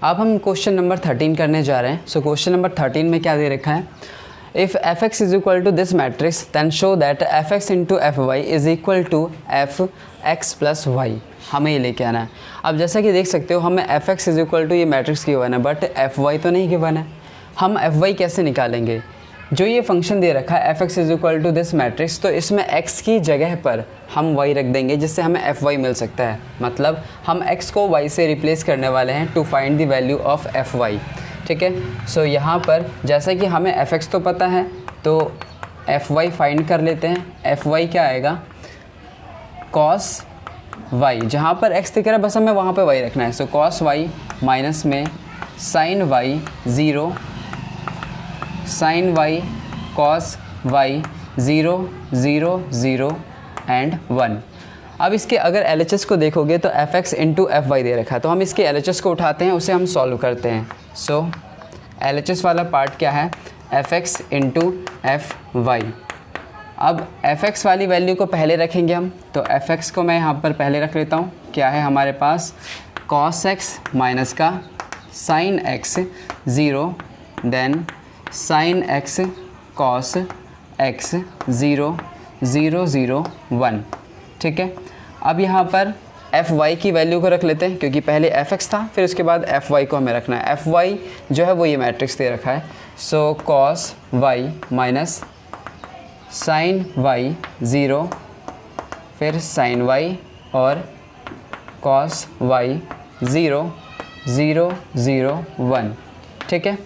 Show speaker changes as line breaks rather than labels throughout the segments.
अब हम question number 13 करने जा रहे हैं। सो क्वेश्चन नंबर 13 में क्या दे रखा है, if f x is equal to this matrix then show that f x into f y is equal to f x plus y. हमें ये लेके आना है। अब जैसा कि देख सकते हो हमें f x is equal to ये मैट्रिक्स गिवन है बट एफ वाई तो नहीं गिवन है। हम एफ वाई कैसे निकालेंगे, जो ये फंक्शन दे रखा है f x is equal to this matrix, तो इसमें x की जगह पर हम y रख देंगे जिससे हमें एफ वाई मिल सकता है। मतलब हम x को y से रिप्लेस करने वाले हैं to find the value of f y. ठीक है, सो यहाँ पर जैसा कि हमें एफ एक्स तो पता है तो एफ वाई फाइंड कर लेते हैं। एफ वाई क्या आएगा, कॉस वाई, जहाँ पर x दिख रहा है बस हमें वहाँ पर y रखना है। सो कॉस वाई माइनस में sine y 0, sine y cos y 0 0 0 and 1। अब इसके अगर LHS को देखोगे तो f x into f y दे रखा है, तो हम इसके LHS को उठाते हैं, उसे हम सॉल्व करते हैं। सो LHS वाला पार्ट क्या है, f x into f y. अब एफ एक्स वाली वैल्यू को पहले रखेंगे हम, तो एफ एक्स को मैं यहाँ पर पहले रख लेता हूँ। क्या है हमारे पास, कॉस एक्स माइनस का sine x 0 then sine x cos x 0 0 0 1। ठीक है, अब यहाँ पर एफ वाई की वैल्यू को रख लेते हैं क्योंकि पहले एफ एक्स था, फिर उसके बाद एफ वाई को हमें रखना है। एफ वाई जो है वो ये मैट्रिक्स दे रखा है। So cos y minus sine y 0 फिर साइन वाई और कॉस वाई 0 0 0 1। ठीक है,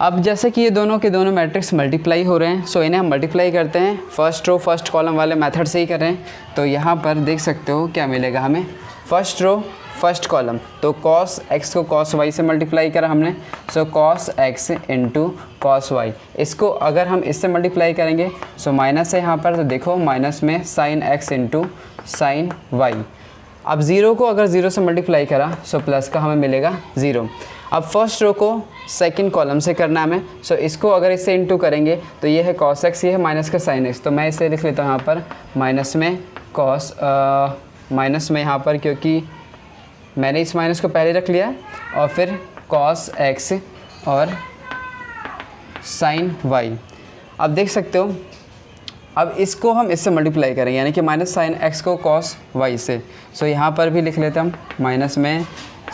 अब जैसे कि ये दोनों के दोनों मैट्रिक्स मल्टीप्लाई हो रहे हैं, सो इन्हें हम मल्टीप्लाई करते हैं फर्स्ट रो फर्स्ट कॉलम वाले मेथड से ही कर रहे हैं। तो यहाँ पर देख सकते हो क्या मिलेगा हमें, फर्स्ट रो फर्स्ट कॉलम, तो कॉस एक्स को कॉस वाई से मल्टीप्लाई करा हमने। So cos x into cos y, इसको अगर हम इससे मल्टीप्लाई करेंगे सो माइनस है यहाँ पर, तो देखो माइनस में sine x into sine y. अब 0 को अगर 0 से मल्टीप्लाई करा सो प्लस का हमें मिलेगा 0। अब फर्स्ट रो को सेकंड कॉलम से करना है हमें। सो इसको अगर इससे इंटू करेंगे तो ये है कॉस एक्स, ये है माइनस का साइन एक्स, तो मैं इसे लिख लेता हूँ यहाँ पर माइनस में कॉस माइनस में यहाँ पर, क्योंकि मैंने इस माइनस को पहले रख लिया और फिर कॉस एक्स और साइन वाई। अब देख सकते हो अब इसको हम इससे मल्टीप्लाई करेंगे यानी कि माइनस साइन एक्स को कॉस वाई से। सो यहाँ पर भी लिख लेते हैं हम माइनस में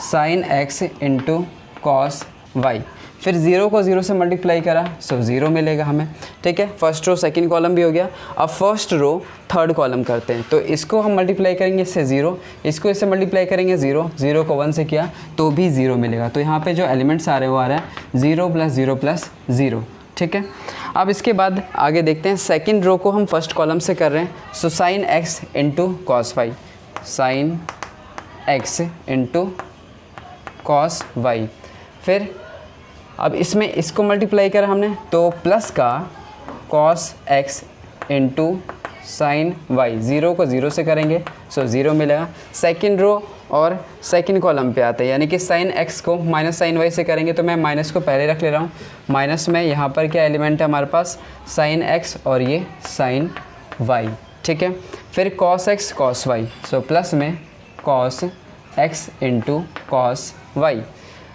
sine x into cos y, फिर 0 को 0 से मल्टीप्लाई करा सो 0 मिलेगा हमें। ठीक है, फर्स्ट रो सेकंड कॉलम भी हो गया। अब फर्स्ट रो थर्ड कॉलम करते हैं, तो इसको हम मल्टीप्लाई करेंगे इससे 0, इसको इससे मल्टीप्लाई करेंगे 0, 0 को 1 से किया तो भी 0 मिलेगा। तो यहाँ पे जो एलिमेंट्स आ रहे हैं वो आ रहा है 0 + 0 + 0। ठीक है, अब इसके बाद आगे देखते हैं, सेकेंड रो को हम फर्स्ट कॉलम से कर रहे हैं। So sine x into cos y, sine x into cos y, फिर अब इसमें इसको मल्टीप्लाई करा हमने तो प्लस का cos x into sine y, 0 को 0 से करेंगे सो 0 मिलेगा। सेकंड रो और सेकंड कॉलम पे आते हैं यानी कि साइन एक्स को माइनस साइन वाई से करेंगे, तो मैं माइनस को पहले रख ले रहा हूँ। माइनस में यहाँ पर क्या एलिमेंट है हमारे पास, साइन एक्स और ये साइन वाई। ठीक है, फिर cos x cos y, so plus में cos x into cos y,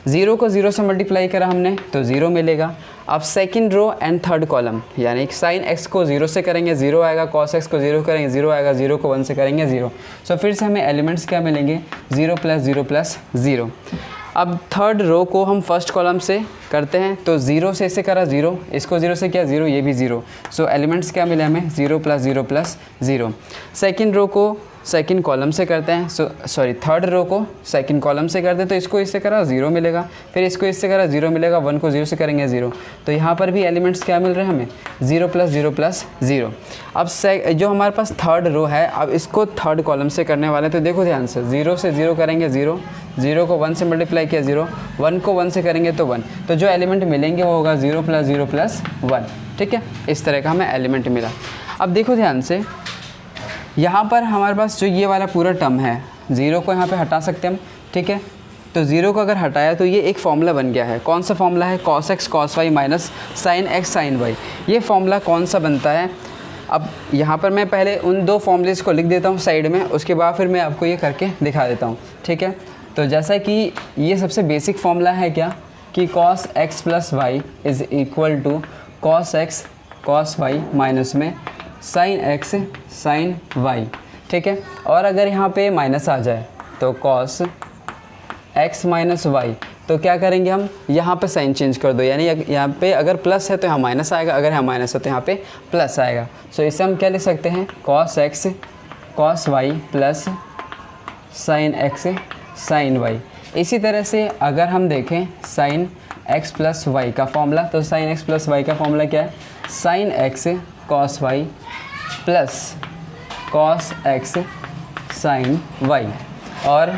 0 को 0 से मल्टीप्लाई करा हमने तो 0 मिलेगा। अब second row and third column यानी साइन एक्स को 0 से करेंगे 0 आएगा, कॉस एक्स को 0 करेंगे 0 आएगा, 0 को 1 से करेंगे 0। सो फिर से हमें एलिमेंट्स क्या मिलेंगे, 0 + 0 + 0। अब थर्ड रो को हम फर्स्ट कॉलम से करते हैं, तो 0 से इसे करा 0, इसको 0 से किया 0, ये भी 0। सो एलिमेंट्स क्या मिले हमें, 0 + 0 + 0। सेकंड रो को सेकंड कॉलम से करते हैं, थर्ड रो को सेकंड कॉलम से करते हैं, तो इसको इससे करा 0 मिलेगा, फिर इसको इससे करा 0 मिलेगा, 1 को 0 से करेंगे 0। तो यहाँ पर भी एलिमेंट्स क्या मिल रहे हैं हमें, 0 + 0 + 0। अब जो हमारे पास थर्ड रो है, अब इसको थर्ड कॉलम से करने वाले हैं, तो देखो ध्यान से 0 से 0 करेंगे 0, 0 को 1 से मल्टीप्लाई किया 0, 1 को 1 से करेंगे तो 1, तो जो एलिमेंट मिलेंगे वो होगा 0 + 0 + 1। ठीक है, इस तरह का हमें एलिमेंट मिला। अब देखो ध्यान से यहाँ पर हमारे पास जो ये वाला पूरा टर्म है, 0 को यहाँ पे हटा सकते हैं हम। ठीक है, तो 0 को अगर हटाया तो ये एक फॉर्मूला बन गया है। कौन सा फॉर्मूला है, cos x cos y minus sine x sine y। ये फॉर्मूला कौन सा बनता है, अब यहाँ पर मैं पहले उन दो फॉर्मूलेस को लिख देता हूँ साइड में, उसके बाद फिर मैं आपको ये करके दिखा देता हूँ। ठीक है, तो जैसा कि ये सबसे बेसिक फॉर्मूला है क्या कि cos x plus y is equal to cos x cos y minus में sin x sin y, ठीक है। और अगर यहाँ पे माइनस आ जाए तो cos x माइनस वाई, तो क्या करेंगे हम, यहाँ पे साइन चेंज कर दो, यानी यहाँ पे अगर प्लस है तो यहाँ माइनस आएगा, अगर यहाँ माइनस है तो यहाँ पे प्लस आएगा। सो इसे हम क्या लिख सकते हैं, cos x cos y plus sin x sin y। इसी तरह से अगर हम देखें sin x प्लस वाई का फॉर्मूला, तो sin x प्लस वाई का फॉर्मूला क्या है, sin x cos y plus cos x sin y। और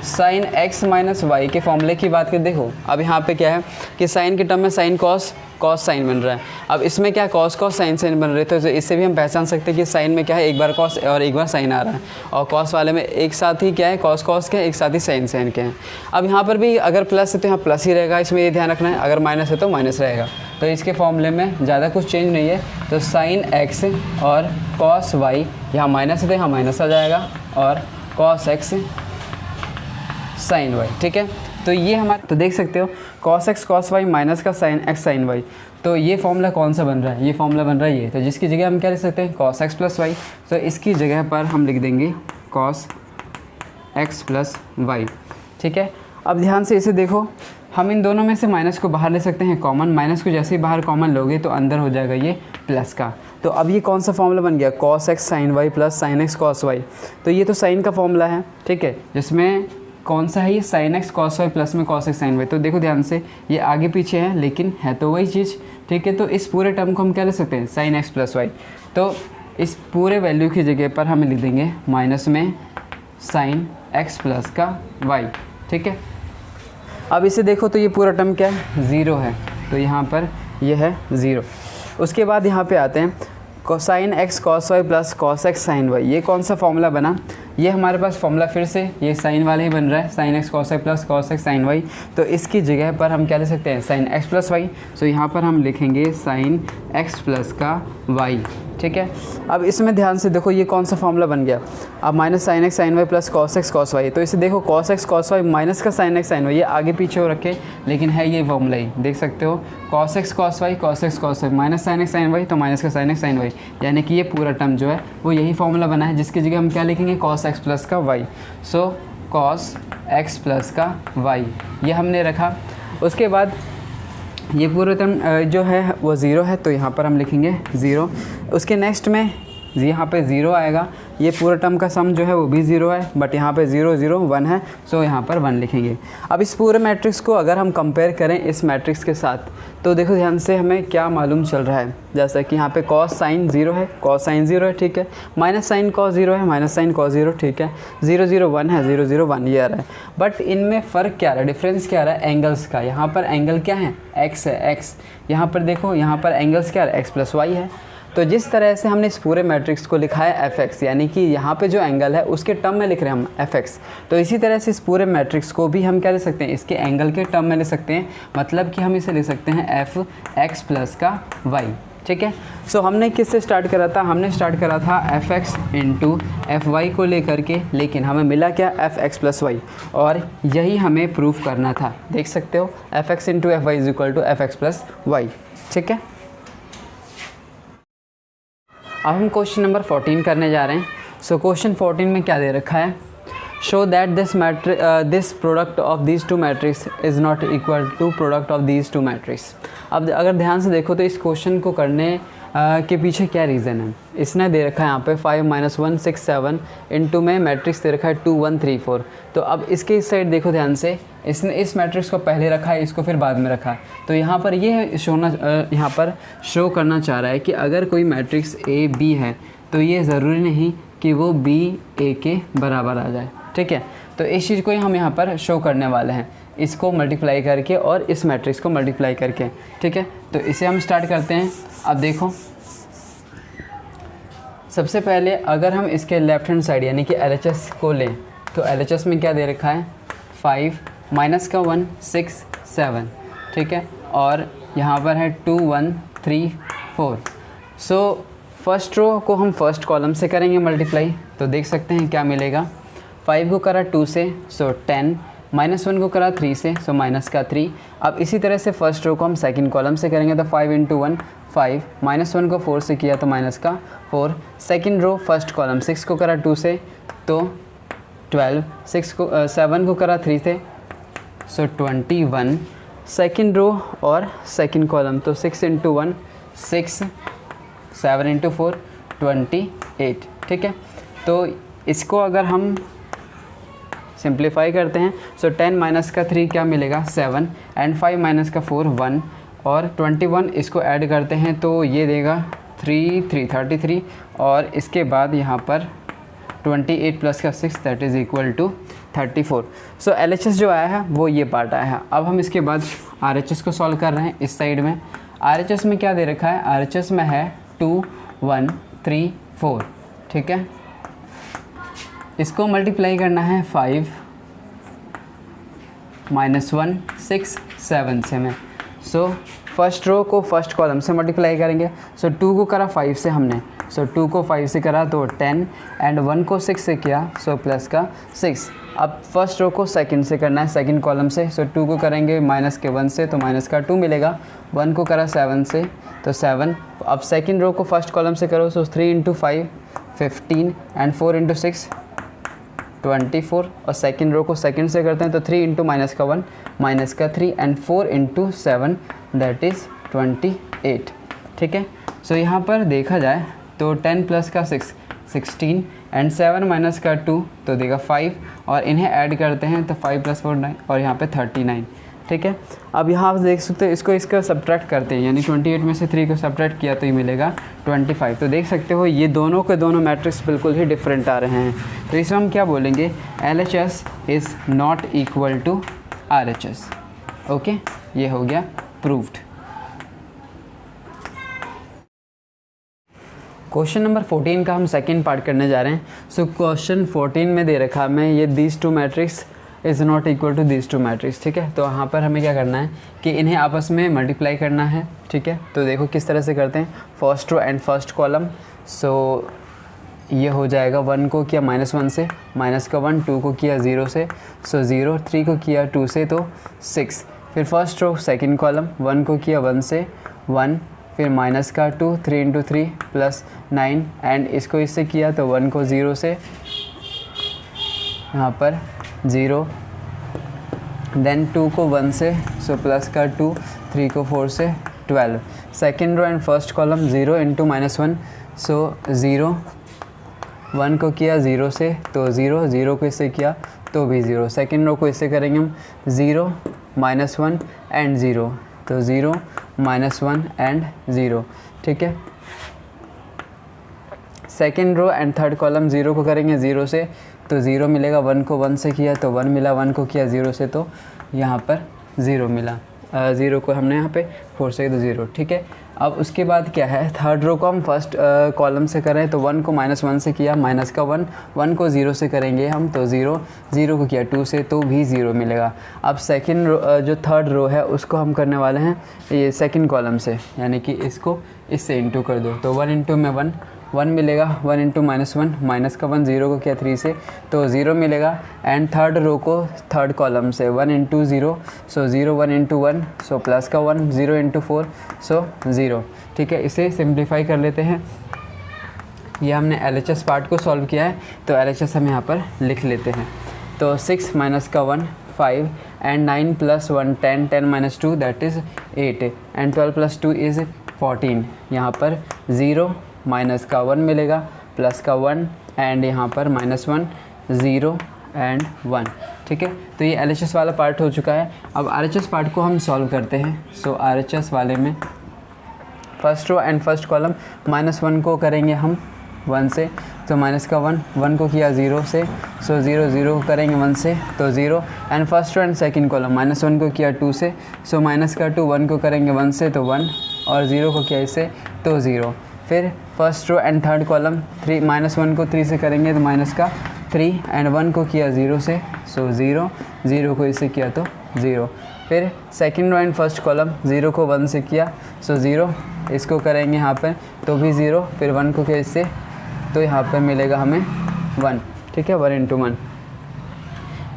sin x माइनस वाई के फॉर्मूले की बात कर, देखो अब यहाँ पे क्या है कि साइन के टर्म में sin cos cos sin बन रहा है, अब इसमें क्या cos cos sin sin बन रहे थे, तो इससे भी हम पहचान सकते हैं कि साइन में क्या है, एक बार cos और एक बार sin आ रहा है, और cos वाले में एक साथ ही क्या है cos cos के, एक साथ ही sin sin के हैं। अब यहाँ पर भी अगर प्लस है तो यहाँ प्लस ही रहेगा, इसमें ये ध्यान रखना है, अगर माइनस है तो माइनस रहेगा। तो इसके फॉर्मूले में ज़्यादा कुछ चेंज नहीं है, तो sin x और cos y, यहाँ माइनस है तो यहाँ माइनस आ जाएगा, और cos x sin y, ठीक है। तो ये हमारे, तो देख सकते हो cos x cos y minus का sin x sin y, तो ये फॉर्मूला कौन सा बन रहा है, ये फॉर्मूला बन रहा है ये, तो जिसकी जगह हम क्या लिख सकते हैं, cos x प्लस वाई, तो इसकी जगह पर हम लिख देंगे cos x प्लस वाई, ठीक है। अब ध्यान से इसे देखो, हम इन दोनों में से माइनस को बाहर ले सकते हैं कॉमन, माइनस को जैसे ही बाहर कॉमन लोगे तो अंदर हो जाएगा ये प्लस का। तो अब ये कौन सा फॉर्मूला बन गया, cos x sin y plus sin x cos y, तो ये तो साइन का फॉर्मूला है, ठीक है, जिसमें कौन सा है ये, sin x cos y plus में cos x sin y। तो देखो ध्यान से, ये आगे पीछे है लेकिन है तो वही चीज़, ठीक है। तो इस पूरे टर्म को हम क्या ले सकते हैं, sin x प्लस वाई, तो इस पूरे वैल्यू की जगह पर हम लिख देंगे माइनस में sin x प्लस का y, ठीक है। अब इसे देखो तो ये पूरा टर्म क्या है, ज़ीरो है, तो यहाँ पर ये है ज़ीरो। उसके बाद यहाँ पे आते हैं sin x cos y plus cos x sin y, ये कौन सा फॉर्मूला बना, ये हमारे पास फॉर्मूला फिर से ये साइन वाला ही बन रहा है, sin x cos y plus cos x sin y। तो इसकी जगह पर हम क्या ले सकते हैं, sin x प्लस वाई, सो यहाँ पर हम लिखेंगे sin x प्लस का y, ठीक है। अब इसमें ध्यान से देखो ये कौन सा फॉर्मूला बन गया, अब minus sin x sin y plus cos x cos y, तो इसे देखो cos x cos y minus का sin x sin y, ये आगे पीछे हो रखे लेकिन है ये फॉर्मूला ही, देख सकते हो cos x cos y minus sin x sin y, तो माइनस का sin x sin y, यानी कि ये पूरा टर्म जो है वो यही फॉर्मूला बना है, जिसकी जगह हम क्या लिखेंगे, cos x प्लस का y। सो cos x प्लस का y ये हमने रखा। उसके बाद ये पूरा टर्म जो है वो ज़ीरो है, तो यहाँ पर हम लिखेंगे ज़ीरो। उसके नेक्स्ट में यहाँ पे ज़ीरो आएगा, ये पूरा टर्म का सम जो है वो भी ज़ीरो है, बट यहाँ पे 0 0 1 है, सो यहाँ पर 1 लिखेंगे। अब इस पूरे मैट्रिक्स को अगर हम कंपेयर करें इस मैट्रिक्स के साथ, तो देखो ध्यान से हमें क्या मालूम चल रहा है, जैसा कि यहाँ पे cos sin 0 है, cos sin 0 है, ठीक है, माइनस sin cos 0 है, माइनस sin cos 0, ठीक है, 0 0 1 है, 0 0 1 ये आ रहा है। बट इनमें फ़र्क क्या आ रहा है, डिफरेंस क्या आ रहा है, एंगल्स का। यहाँ पर एंगल क्या है, x है, x, यहाँ पर देखो यहाँ पर एंगल्स क्या है, x प्लस वाई है। तो जिस तरह से हमने इस पूरे मैट्रिक्स को लिखा है fx, यानी कि यहाँ पे जो एंगल है उसके टर्म में लिख रहे हैं हम fx, तो इसी तरह से इस पूरे मैट्रिक्स को भी हम क्या ले सकते हैं, इसके एंगल के टर्म में ले सकते हैं, मतलब कि हम इसे ले सकते हैं fx प्लस का y, ठीक है। सो हमने किससे स्टार्ट करा था, हमने स्टार्ट करा था fx इंटू fy को लेकर के, लेकिन हमें मिला क्या, fx प्लस वाई, और यही हमें प्रूफ करना था। देख सकते हो fx into fy is equal to fx plus y, ठीक है। अब हम क्वेश्चन नंबर 14 करने जा रहे हैं। सो क्वेश्चन 14 में क्या दे रखा है, show that this product of these two matrix is not equal to product of these two matrix. अब अगर ध्यान से देखो तो इस क्वेश्चन को करने के पीछे क्या रीज़न है, इसने दे रखा है यहाँ पे 5 -1 6 7 इंटू में मैट्रिक्स दे रखा है 2 1 3 4। तो अब इसके इस साइड देखो ध्यान से, इसने इस मैट्रिक्स को पहले रखा है, इसको फिर बाद में रखा है। तो यहाँ पर ये यहाँ पर शो करना चाह रहा है कि अगर कोई मैट्रिक्स ए बी है तो ये ज़रूरी नहीं कि वो बी ए के बराबर आ जाए, ठीक है। तो इस चीज़ को ही हम यहाँ पर शो करने वाले हैं, इसको मल्टीप्लाई करके और इस मैट्रिक्स को मल्टीप्लाई करके, ठीक है। तो इसे हम स्टार्ट करते हैं। अब देखो सबसे पहले अगर हम इसके लेफ्ट हैंड साइड यानी कि LHS को लें, तो LHS में क्या दे रखा है, 5 माइनस का 1 6 7, ठीक है, और यहाँ पर है 2 1 3 4। सो फर्स्ट रो को हम फर्स्ट कॉलम से करेंगे मल्टीप्लाई, तो देख सकते हैं क्या मिलेगा, 5 को करा 2 से, सो 10, -1 को करा 3 से, सो माइनस का 3। अब इसी तरह से फर्स्ट रो को हम सेकंड कॉलम से करेंगे, तो 5 × 1 5, -1 को 4 से किया तो माइनस का 4। सेकंड रो फर्स्ट कॉलम 6 को करा 2 से तो 12, 7 को करा 3 से, सो 21। सेकंड रो और सेकंड कॉलम तो 6 × 1 6, 7 × 4 28, ठीक है। तो इसको अगर हम सिंप्लीफाई करते हैं, सो 10 माइनस का 3 क्या मिलेगा 7, एंड 5 माइनस का 4 1, और 21 इसको ऐड करते हैं तो ये देगा 33, और इसके बाद यहाँ पर 28 प्लस का 6 that is equal to 34। So LHS जो आया है वो ये पार्ट आया है। अब हम इसके बाद RHS को सॉल्व कर रहे हैं। इस साइड में RHS में क्या दे रखा है, RHS में है 2 1 3 4, ठीक है। इसको मल्टीप्लाई करना है 5 -1 6 7 से में। सो फर्स्ट रो को फर्स्ट कॉलम से मल्टीप्लाई करेंगे, सो 2 को करा 5 से हमने, सो 2 को 5 से करा तो 10, एंड 1 को 6 से किया, सो प्लस का 6। अब फर्स्ट रो को सेकंड से करना है, सेकंड कॉलम से, सो 2 को करेंगे माइनस के 1 से तो माइनस का 2 मिलेगा, 1 को करा 7 से तो 7। अब सेकंड रो को फर्स्ट कॉलम से करो, सो 3 × 5 15, एंड 4 × 6 24, और सेकंड रो को सेकंड से करते हैं तो 3 × माइनस का 1 माइनस का 3, एंड 4 × 7 दैट इज़ 28, ठीक है। सो यहाँ पर देखा जाए तो 10 प्लस का 6 16, एंड 7 माइनस का 2 तो देगा 5, और इन्हें ऐड करते हैं तो 5 + 4 9, और यहाँ पे 39, ठीक है। अब यहाँ आप देख सकते हो इसका सब्ट्रैक्ट करते हैं, यानी 28 में से 3 को सब्ट्रैक्ट किया तो ये मिलेगा 25। तो देख सकते हो ये दोनों के दोनों मैट्रिक्स बिल्कुल ही डिफरेंट आ रहे हैं। तो इसमें हम क्या बोलेंगे, LHS is not equal to RHS। Okay, ये हो गया प्रूव्ड। क्वेश्चन नंबर 14 का हम सेकेंड पार्ट करने जा रहे हैं। सो क्वेश्चन 14 में दे रखा हमें ये these two matrix is not equal to these two matrix, ठीक है। तो यहाँ पर हमें क्या करना है कि इन्हें आपस में मल्टीप्लाई करना है, ठीक है। तो देखो किस तरह से करते हैं, first row and first column. So ये हो जाएगा 1 को किया -1 से, माइनस का 1, 2 को किया 0 से, सो 0, 3 को किया 2 से तो 6। फिर फर्स्ट रो सेकंड कॉलम 1 को किया 1 से 1, फिर माइनस का 2, 3 × 3 प्लस 9, एंड इसको इससे किया तो 1 को 0 से यहाँ पर 0, देन 2 को 1 से, सो प्लस का 2, 3 को 4 से 12। Second row and first column 0 × -1, so 0, 1 को किया 0 से तो 0, 0 को इससे किया तो भी 0। सेकेंड रो को इससे करेंगे हम 0 -1 एंड 0, तो 0 -1 एंड 0, ठीक है। Second row and third column 0 को करेंगे 0 से तो 0 मिलेगा, 1 को 1 से किया तो 1 मिला, 1 को किया 0 से तो यहाँ पर 0 मिला, 0 को हमने यहाँ पे 4 से तो 0, ठीक है। अब उसके बाद क्या है, थर्ड रो को हम फर्स्ट कॉलम से करें तो 1 को -1 से किया, माइनस का 1, 1 को 0 से करेंगे हम तो 0, 0 को किया 2 से तो भी 0 मिलेगा। अब सेकंड रो जो थर्ड रो है उसको हम करने वाले हैं ये सेकंड कॉलम से, यानी कि इसको इससे इंटू कर दो तो 1 × में 1 मिलेगा, 1 × -1, माइनस का 1, 0 को किया 3 से तो 0 मिलेगा, एंड थर्ड रो को थर्ड कॉलम से 1 × 0, सो 0, 1 × 1, सो प्लस का 1, 0 × 4, सो 0, ठीक है। इसे सिंप्लीफाई कर लेते हैं। ये हमने LHS पार्ट को सॉल्व किया है तो LHS हम यहाँ पर लिख लेते हैं। तो 6 माइनस का 1 5, and 9 + 1 10, 10 - 2 that is 8, and 12 + 2 is 14। यहाँ पर 0 माइनस का 1 मिलेगा, प्लस का 1, एंड यहाँ पर -1 0 एंड 1, ठीक है। तो ये LHS वाला पार्ट हो चुका है। अब RHS पार्ट को हम सॉल्व करते हैं। सो RHS वाले में first row and first column -1 को करेंगे हम 1 से तो माइनस का 1, 1 को किया 0 से, सो 0, 0 को करेंगे 1 से तो 0, and first row and second column -1 को किया 2 से, सो माइनस का 2, 1 को करेंगे 1 से तो 1, और 0 को किया इससे तो 0। फिर first row and third column -1 को 3 से करेंगे तो माइनस का 3, एंड 1 को किया 0 से, सो 0, 0 को इससे किया तो 0। फिर second row and first column 0 को 1 से किया, सो 0, इसको करेंगे यहाँ पर तो भी 0, फिर 1 को किया इससे तो यहाँ पर मिलेगा हमें 1, ठीक है, 1 × 1।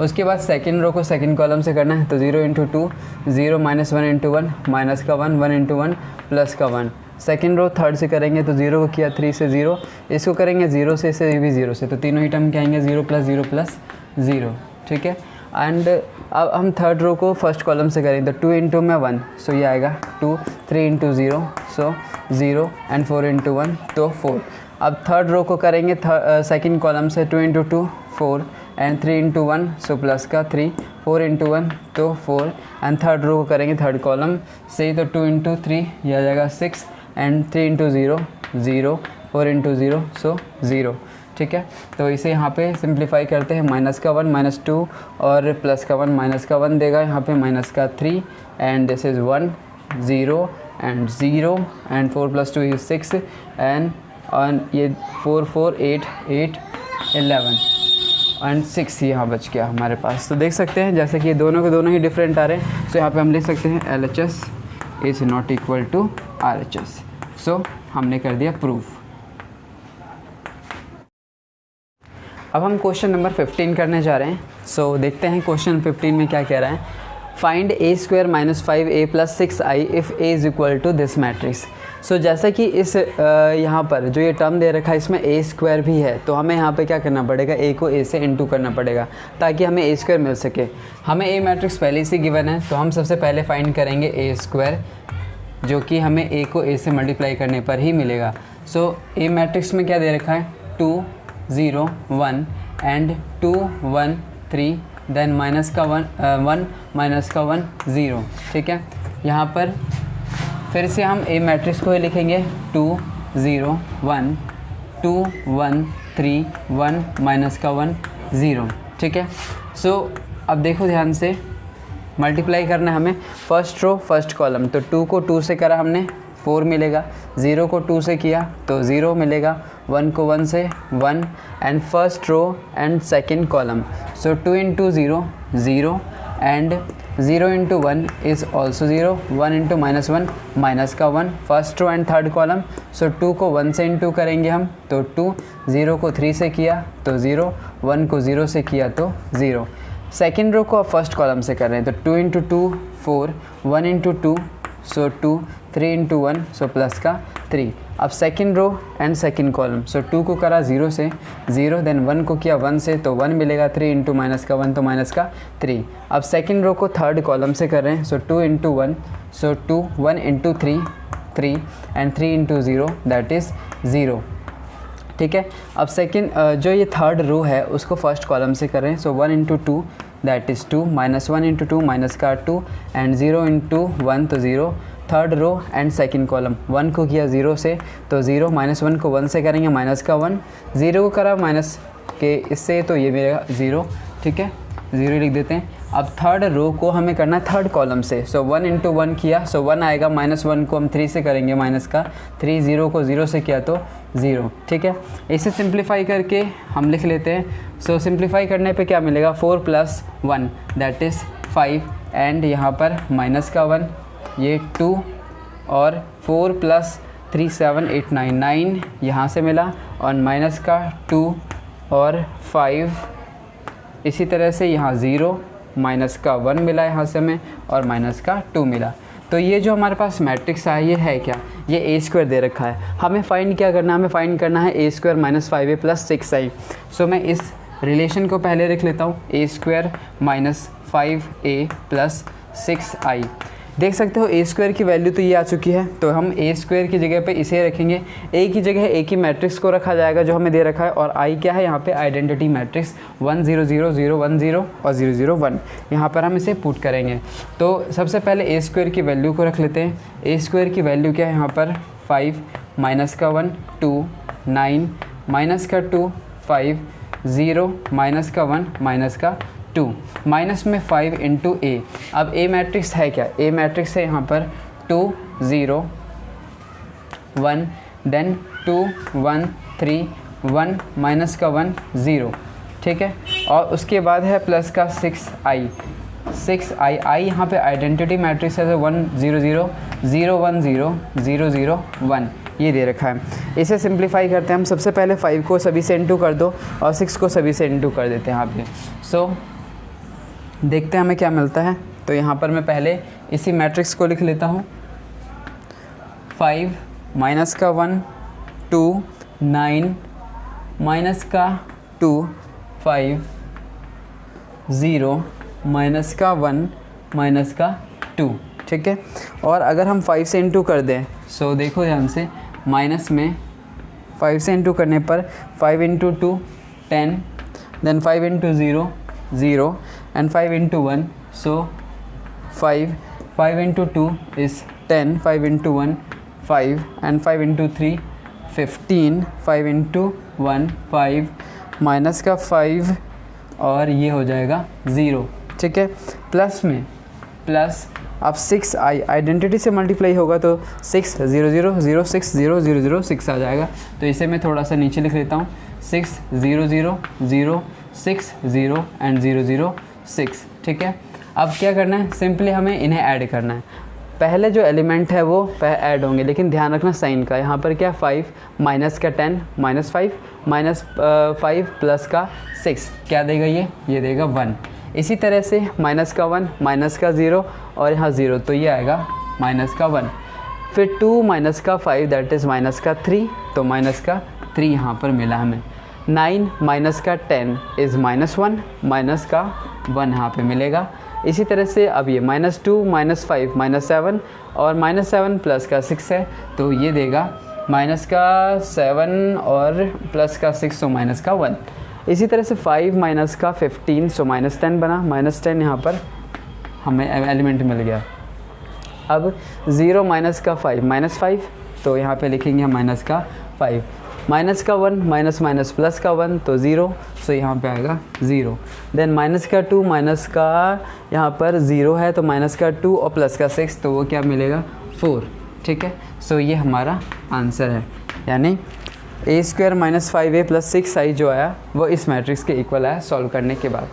उसके बाद सेकंड रो को सेकंड कॉलम से करना है, तो 0 इंटू 2, 0 माइनस 1 इंटू 1, माइनस का 1, 1 इंटू 1 प्लस का 1। सेकंड रो थर्ड से करेंगे तो 0 को किया 3 से 0, इसको करेंगे 0 से, इसे भी 0 से, तो तीनों ही टर्म क्या आएंगे 0 प्लस 0 प्लस 0, ठीक है। एंड अब हम थर्ड रो को फर्स्ट कॉलम से करेंगे, तो 2 इंटू में 1, सो ये आएगा 2, 3 इंटू 0, सो 0 एंड 4 इंटू 1, तो 4। अब थर्ड रो को करेंगे सेकंड कॉलम से, 2 into 2 4 and 3 into 1, so plus का 3, 4 इंटू 1 तो 4। एंड थर्ड रो को करेंगे थर्ड कॉलम से, तो 2 इंटू 3 ये आ जाएगा 6 एंड 3 इंटू 0 0, 4 इंटू 0 सो 0, ठीक है। तो इसे यहाँ पे सिंप्लीफाई करते हैं, माइनस का 1 माइनस 2 और प्लस का 1 माइनस का 1 देगा यहाँ पे, माइनस का 3 and this is 1 0 and 0 and 4 plus 2 is 6 and ये 4 4 8 8 11 एंड 6 यहाँ बच गया हमारे पास। तो देख सकते हैं जैसे कि दोनों के दोनों ही डिफरेंट आ रहे हैं, सो यहाँ पे हम लिख सकते हैं LHS is not equal to RHS। So हमने कर दिया प्रूफ। अब हम क्वेश्चन नंबर 15 करने जा रहे हैं। सो देखते हैं क्वेश्चन 15 में क्या कह रहा है। Find a² minus 5a plus 6i if a is equal to this matrix. So जैसा कि इस यहाँ पर जो ये टर्म दे रखा है इसमें a² भी है, तो हमें यहाँ पे क्या करना पड़ेगा, a को a से इनटू करना पड़ेगा ताकि हमें a² मिल सके। हमें a मैट्रिक्स पहले से गिवन है, तो हम सबसे पहले फाइंड करेंगे a², जो कि हमें a को a से मल्टीप्लाई करने पर ही मिलेगा। सो a मैट्रिक्स में क्या दे रखा है, 2 0 1 एंड 2 1 3, देन माइनस का 1 माइनस का 1 0, ठीक है। यहाँ पर फिर से हम a मैट्रिक्स को ही लिखेंगे, 2 0 1 2 1 3 1 माइनस का 1 0, ठीक है। सो अब देखो ध्यान से, मल्टीप्लाई करना है हमें फर्स्ट रो फर्स्ट कॉलम, तो 2 को 2 से करा हमने 4 मिलेगा, 0 को 2 से किया तो 0 मिलेगा, 1 को 1 से 1 and first row and second column. So 2 into 0 0 and 0 into 1 is also 0, 1 इंटू माइनस 1 माइनस का 1 first row and third column. So 2 को 1 से इंटू करेंगे हम, तो 2, 0 को 3 से किया तो 0, 1 को 0 से किया तो 0। सेकेंड रो को अब फर्स्ट कॉलम से कर रहे हैं, तो 2 into 2 4, 1 into 2 so 2, 3 into 1 so plus का 3। अब second row and second column, so 2 को करा 0 से 0, देन 1 को किया 1 से तो 1 मिलेगा, 3 इंटू माइनस का 1 तो माइनस का 3। अब सेकेंड रो को थर्ड कॉलम से कर रहे हैं, सो 2 into 1 so 2, 1 into 3 3 and 3 into 0 that is 0, ठीक है। अब सेकेंड जो ये थर्ड रो है उसको फर्स्ट कॉलम से कर रहे हैं, so 1 into 2 that is 2, minus 1 into 2 minus का 2 एंड 0 इंटू 1 तो 0। Third row and second column, 1 को किया 0 से तो 0, माइनस 1 को 1 से करेंगे माइनस का 1, 0 को करा माइनस के इससे तो ये मिलेगा 0, ठीक है, 0 लिख देते हैं। अब थर्ड रो को हमें करना है थर्ड कॉलम से, सो 1 इंटू 1 किया सो 1 आएगा, माइनस 1 को हम 3 से करेंगे माइनस का 3, 0 को 0 से किया तो 0, ठीक है। इसे सिंप्लीफाई करके हम लिख लेते हैं। सो सिंप्लीफाई करने पे क्या मिलेगा, 4 प्लस 1 दैट इज़ 5 एंड यहाँ पर माइनस का 1 ये 2 और 4 प्लस 3 7 8 9 9 यहाँ से मिला और माइनस का 2 और 5, इसी तरह से यहाँ 0 माइनस का 1 मिला यहाँ से हमें और माइनस का 2 मिला। तो ये जो हमारे पास मैट्रिक्स है ये है क्या, ये a² दे रखा है। हमें फाइंड क्या करना है, हमें फाइंड करना है a² minus 5a plus 6i। सो मैं इस रिलेशन को पहले लिख लेता हूँ, a² minus 5a plus 6i। देख सकते हो a² की वैल्यू तो ये आ चुकी है, तो हम a² की जगह पे इसे रखेंगे, a की जगह a की मैट्रिक्स को रखा जाएगा जो हमें दे रखा है, और i क्या है यहाँ पे आइडेंटिटी मैट्रिक्स 1 0 0 0 1 0 और 0 0 1, यहाँ पर हम इसे पुट करेंगे। तो सबसे पहले a² की वैल्यू को रख लेते हैं। a² की वैल्यू क्या है यहाँ पर 5 माइनस का 1 2 9 माइनस का 2 5 0 माइनस का 1 माइनस का 2 माइनस में 5 इंटू a। अब a मैट्रिक्स है क्या, a मैट्रिक्स है यहाँ पर 2 0 1 देन 2 1 3 1 माइनस का 1 0, ठीक है। और उसके बाद है प्लस का 6i यहाँ पे आइडेंटिटी मैट्रिक्स है, 1 0 0 0 1 0 0 0 1 ये दे रखा है। इसे सिंप्लीफाई करते हैं हम। सबसे पहले 5 को सभी से इंटू कर दो और 6 को सभी से इंटू कर देते हैं यहाँ पे। सो देखते हैं हमें क्या मिलता है। तो यहाँ पर मैं पहले इसी मैट्रिक्स को लिख लेता हूँ। 5 माइनस का 1 2 9 माइनस का 2 5 0 माइनस का 1 माइनस का 2, ठीक है। और अगर हम 5 से इंटू कर दें, सो देखो ध्यान से, माइनस में 5 से इंटू करने पर 5 into 2 10, then 5 into 0 0 and 5 into 1, so 5 into 2 is 10, 5 into 1 5 and 5 into 3 15, 5 into 1 5 minus का 5 और ये हो जाएगा 0, ठीक है। प्लस में प्लस अब 6 आइडेंटिटी से मल्टीप्लाई होगा तो 6 0 0 0 6 0 0 0 6 आ जाएगा। तो इसे मैं थोड़ा सा नीचे लिख लेता हूँ, 6 0 0 0 6 0 एंड 0 0 6, ठीक है। अब क्या करना है, सिंपली हमें इन्हें ऐड करना है। पहले जो एलिमेंट है वो ऐड होंगे, लेकिन ध्यान रखना साइन का। यहाँ पर क्या 5 माइनस का 10 माइनस 5 माइनस 5 प्लस का 6 क्या देगा, ये देगा 1। इसी तरह से माइनस का 1 माइनस का 0 और यहाँ 0, तो ये आएगा माइनस का 1। फिर 2 माइनस का 5 दैट इज़ माइनस का 3, तो माइनस का 3 यहाँ पर मिला हमें। 9 माइनस का 10 इज़ -1, माइनस का 1 यहाँ पे मिलेगा। इसी तरह से अब ये -2 -5 -7 और -7 प्लस का 6 है, तो ये देगा माइनस का 7 और प्लस का 6, तो माइनस का 1। इसी तरह से 5 माइनस का 15, सो -10 बना, -10 यहाँ पर हमें एलिमेंट मिल गया। अब 0 माइनस का 5 -5, तो यहाँ पे लिखेंगे हम माइनस का 5, माइनस का 1 माइनस माइनस प्लस का 1, तो 0, सो यहाँ पे आएगा 0। देन माइनस का 2 माइनस का यहाँ पर 0 है, तो माइनस का 2 और प्लस का 6, तो वो क्या मिलेगा 4, ठीक है। सो ये हमारा आंसर है, यानी a² - 5a + 6i जो आया वो इस मैट्रिक्स के इक्वल आया सॉल्व करने के बाद।